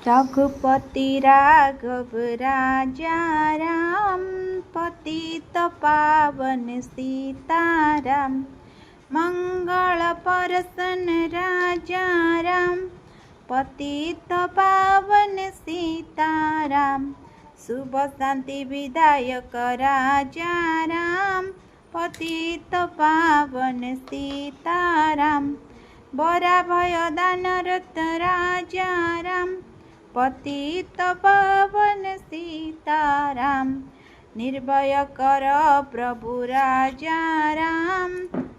रघुपति राघव राजा राम, पतित पावन सीताराम। मंगल परसन राजा राम, पतित पावन सीताराम। शुभ शांति विधायक राजा राम, पतित पावन सीताराम। बरा भय दानरत राजा राम, पतित पावन सीताराम। निर्भय कर प्रभु राजा राम,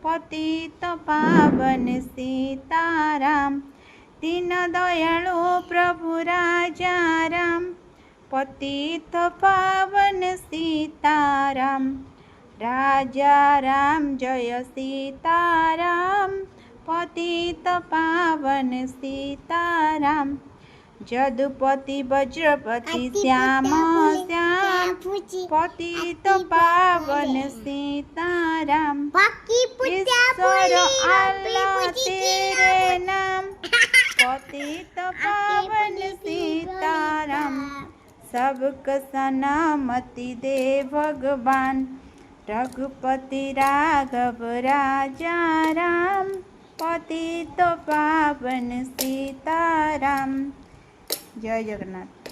पतित पावन सीताराम। दीन दयालु प्रभु राजा राम, पतित पावन सीताराम। राजा राम जय सीताराम, पतित पावन सीताराम। जदुपति वज्रपति श्याम श्याम, पतित पावन सीताराम। ईश्वर अल्लाह तेरे नाम, पतित पावन सीताराम। सबका सलामती दे भगवान, रघुपति राघव राजा राम, पतित पावन सीताराम। जय जगन्नाथ।